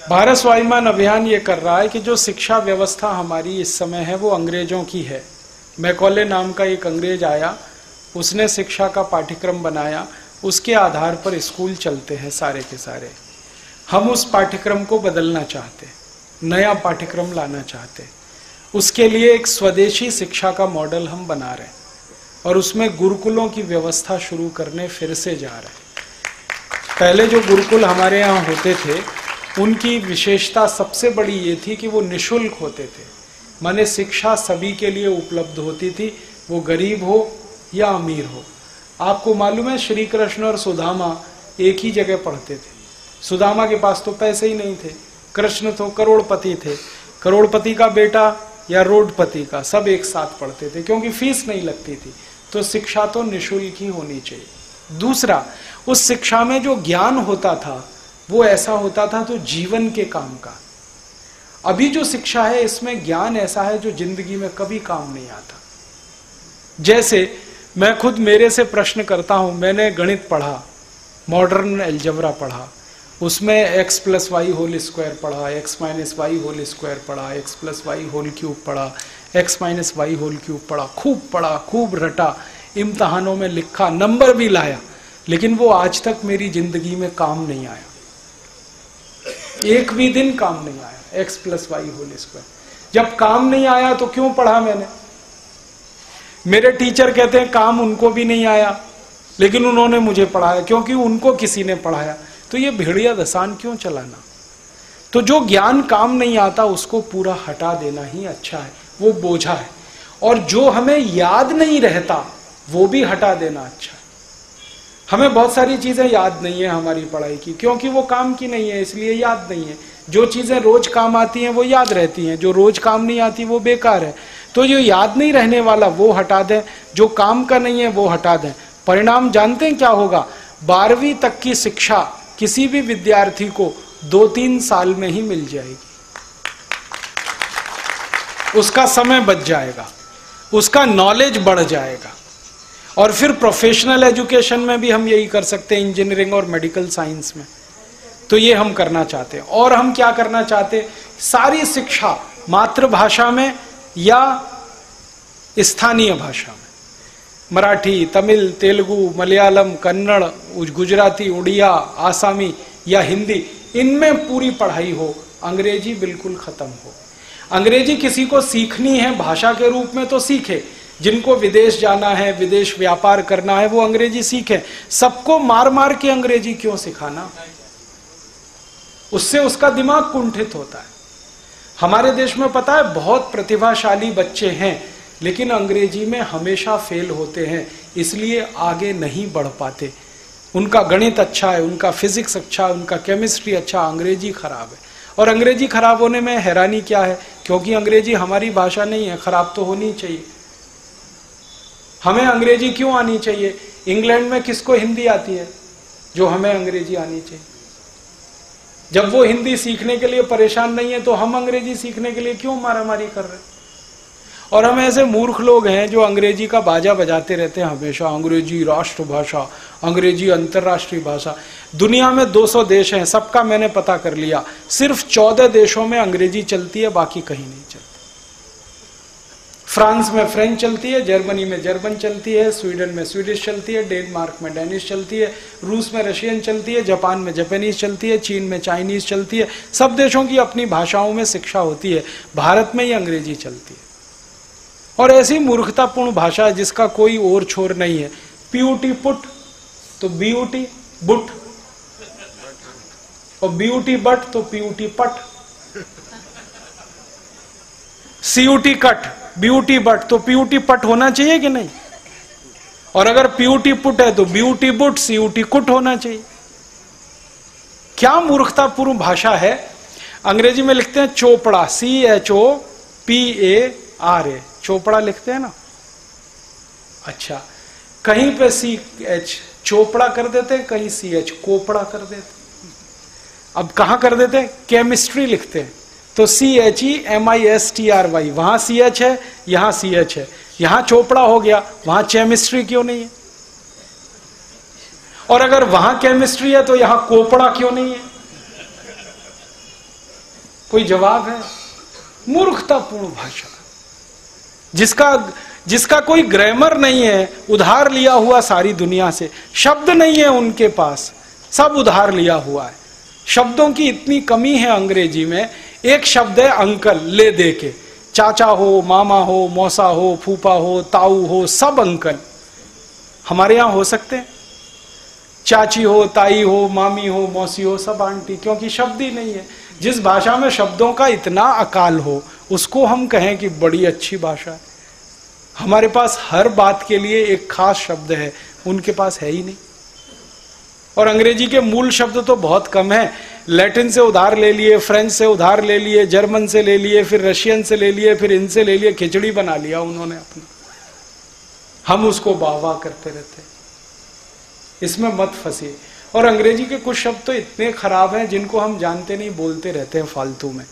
भारत स्वाभिमान अभियान ये कर रहा है कि जो शिक्षा व्यवस्था हमारी इस समय है वो अंग्रेजों की है। मैकॉले नाम का एक अंग्रेज आया, उसने शिक्षा का पाठ्यक्रम बनाया, उसके आधार पर स्कूल चलते हैं सारे के सारे। हम उस पाठ्यक्रम को बदलना चाहते, नया पाठ्यक्रम लाना चाहते। उसके लिए एक स्वदेशी शिक्षा का मॉडल हम बना रहे हैं और उसमें गुरुकुलों की व्यवस्था शुरू करने फिर से जा रहे हैं। पहले जो गुरुकुल हमारे यहाँ होते थे उनकी विशेषता सबसे बड़ी ये थी कि वो निःशुल्क होते थे, माने शिक्षा सभी के लिए उपलब्ध होती थी, वो गरीब हो या अमीर हो। आपको मालूम है श्री कृष्ण और सुदामा एक ही जगह पढ़ते थे। सुदामा के पास तो पैसे ही नहीं थे, कृष्ण तो करोड़पति थे, करोड़पति का बेटा या रोडपति का, सब एक साथ पढ़ते थे क्योंकि फीस नहीं लगती थी। तो शिक्षा तो निःशुल्क ही होनी चाहिए। दूसरा, उस शिक्षा में जो ज्ञान होता था वो ऐसा होता था तो जीवन के काम का। अभी जो शिक्षा है इसमें ज्ञान ऐसा है जो जिंदगी में कभी काम नहीं आता। जैसे मैं खुद मेरे से प्रश्न करता हूं, मैंने गणित पढ़ा, मॉडर्न अलजेब्रा पढ़ा, उसमें x + y² पढ़ा, x - y² पढ़ा, x + y³ पढ़ा, x - y³ पढ़ा, खूब रटा, इम्तहानों में लिखा, नंबर भी लाया, लेकिन वो आज तक मेरी जिंदगी में काम नहीं आया। एक भी दिन काम नहीं आया x + y²। जब काम नहीं आया तो क्यों पढ़ा मैंने? मेरे टीचर कहते हैं काम उनको भी नहीं आया लेकिन उन्होंने मुझे पढ़ाया क्योंकि उनको किसी ने पढ़ाया। तो ये भेड़िया दसान क्यों चलाना? तो जो ज्ञान काम नहीं आता उसको पूरा हटा देना ही अच्छा है, वो बोझा है। और जो हमें याद नहीं रहता वो भी हटा देना अच्छा है। हमें बहुत सारी चीजें याद नहीं है हमारी पढ़ाई की, क्योंकि वो काम की नहीं है इसलिए याद नहीं है। जो चीजें रोज काम आती हैं वो याद रहती हैं, जो रोज काम नहीं आती वो बेकार है। तो जो याद नहीं रहने वाला वो हटा दें, जो काम का नहीं है वो हटा दें। परिणाम जानते हैं क्या होगा? 12वीं तक की शिक्षा किसी भी विद्यार्थी को 2-3 साल में ही मिल जाएगी। उसका समय बच जाएगा, उसका नॉलेज बढ़ जाएगा। और फिर प्रोफेशनल एजुकेशन में भी हम यही कर सकते हैं, इंजीनियरिंग और मेडिकल साइंस में। तो ये हम करना चाहते हैं। और हम क्या करना चाहते हैं? सारी शिक्षा मातृभाषा में या स्थानीय भाषा में, मराठी, तमिल, तेलुगु, मलयालम, कन्नड़, गुजराती, उड़िया, आसामी या हिंदी, इनमें पूरी पढ़ाई हो। अंग्रेजी बिल्कुल खत्म हो। अंग्रेजी किसी को सीखनी है भाषा के रूप में तो सीखे, जिनको विदेश जाना है, विदेश व्यापार करना है, वो अंग्रेजी सीखे। सबको मार मार के अंग्रेजी क्यों सिखाना? उससे उसका दिमाग कुंठित होता है। हमारे देश में पता है बहुत प्रतिभाशाली बच्चे हैं लेकिन अंग्रेजी में हमेशा फेल होते हैं, इसलिए आगे नहीं बढ़ पाते। उनका गणित अच्छा है, उनका फिजिक्स अच्छा है, उनका केमिस्ट्री अच्छा, अंग्रेजी खराब है। और अंग्रेजी खराब होने में हैरानी क्या है? क्योंकि अंग्रेजी हमारी भाषा नहीं है, खराब तो होनी चाहिए। हमें अंग्रेजी क्यों आनी चाहिए? इंग्लैंड में किसको हिंदी आती है जो हमें अंग्रेजी आनी चाहिए? जब वो हिंदी सीखने के लिए परेशान नहीं है तो हम अंग्रेजी सीखने के लिए क्यों मारामारी कर रहे हैं? और हम ऐसे मूर्ख लोग हैं जो अंग्रेजी का बाजा बजाते रहते हैं हमेशा, अंग्रेजी राष्ट्रभाषा, अंग्रेजी अंतर्राष्ट्रीय भाषा। दुनिया में 200 देश हैं, सबका मैंने पता कर लिया, सिर्फ 14 देशों में अंग्रेजी चलती है, बाकी कहीं नहीं चलती। फ्रांस में फ्रेंच चलती है, जर्मनी में जर्मन चलती है, स्वीडन में स्वीडिश चलती है, डेनमार्क में डेनिश चलती है, रूस में रशियन चलती है, जापान में जापानीज चलती है, चीन में चाइनीज चलती है। सब देशों की अपनी भाषाओं में शिक्षा होती है, भारत में ही अंग्रेजी चलती है। और ऐसी मूर्खतापूर्ण भाषा है जिसका कोई और छोर नहीं है। पीयूटी पुट तो बीयूटी बुट, और बीयूटी बट तो पीयूटी पट, सीयूटी कट ब्यूटी बट तो पीयूटी पट होना चाहिए कि नहीं? और अगर पीयूटी पुट है तो ब्यूटी बुट, सीयूटी कुट होना चाहिए। क्या मूर्खतापूर्ण भाषा है। अंग्रेजी में लिखते हैं चोपड़ा, CHOPARA, चोपड़ा लिखते हैं ना। अच्छा, कहीं पे CH चोपड़ा कर देते हैं, कहीं CH कोपड़ा कर देते हैं। अब कहां कर देते हैं? केमिस्ट्री लिखते हैं तो CHEMISTRY, वहां CH है, यहां CH है, यहां चोपड़ा हो गया, वहां केमिस्ट्री क्यों नहीं है? और अगर वहां केमिस्ट्री है तो यहां कोपड़ा क्यों नहीं है? कोई जवाब है? मूर्खतापूर्ण भाषा, जिसका कोई ग्रामर नहीं है, उधार लिया हुआ सारी दुनिया से, शब्द नहीं है उनके पास, सब उधार लिया हुआ है। शब्दों की इतनी कमी है अंग्रेजी में। एक शब्द है अंकल, ले दे के, चाचा हो, मामा हो, मौसा हो, फूफा हो, ताऊ हो, सब अंकल। हमारे यहां हो सकते हैं? चाची हो, ताई हो, मामी हो, मौसी हो, सब आंटी, क्योंकि शब्द ही नहीं है। जिस भाषा में शब्दों का इतना अकाल हो, उसको हम कहें कि बड़ी अच्छी भाषा है। हमारे पास हर बात के लिए एक खास शब्द है, उनके पास है ही नहीं। और अंग्रेजी के मूल शब्द तो बहुत कम है। लैटिन से उधार ले लिए, फ्रेंच से उधार ले लिए, जर्मन से ले लिए, फिर रशियन से ले लिए, फिर इनसे ले लिए, खिचड़ी बना लिया उन्होंने अपनी। हम उसको वाह वाह करते रहते। इसमें मत फंसिए। और अंग्रेजी के कुछ शब्द तो इतने खराब हैं जिनको हम जानते नहीं, बोलते रहते हैं फालतू में।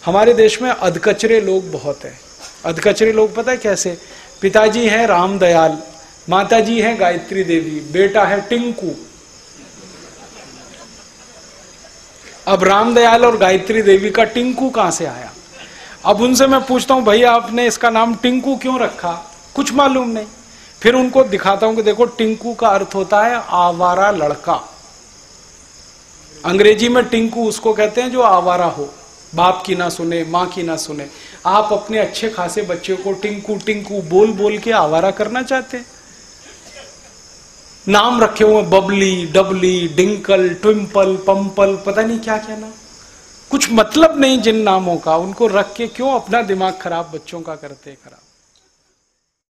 हमारे देश में अधकचरे लोग बहुत हैं। अधकचरे लोग पता है कैसे? पिताजी हैं रामदयाल, माताजी हैं गायत्री देवी, बेटा है टिंकू। अब रामदयाल और गायत्री देवी का टिंकू कहां से आया? अब उनसे मैं पूछता हूं, भैया आपने इसका नाम टिंकू क्यों रखा? कुछ मालूम नहीं। फिर उनको दिखाता हूं कि देखो, टिंकू का अर्थ होता है आवारा लड़का। अंग्रेजी में टिंकू उसको कहते हैं जो आवारा हो, बाप की ना सुने, मां की ना सुने। आप अपने अच्छे खासे बच्चे को टिंकू टिंकू बोल बोल के आवारा करना चाहते हैं। नाम रखे हुए बबली, डबली, डिंकल, ट्विंपल, पंपल, पता नहीं क्या क्या नाम। कुछ मतलब नहीं जिन नामों का, उनको रख के क्यों अपना दिमाग खराब बच्चों का करते खराब।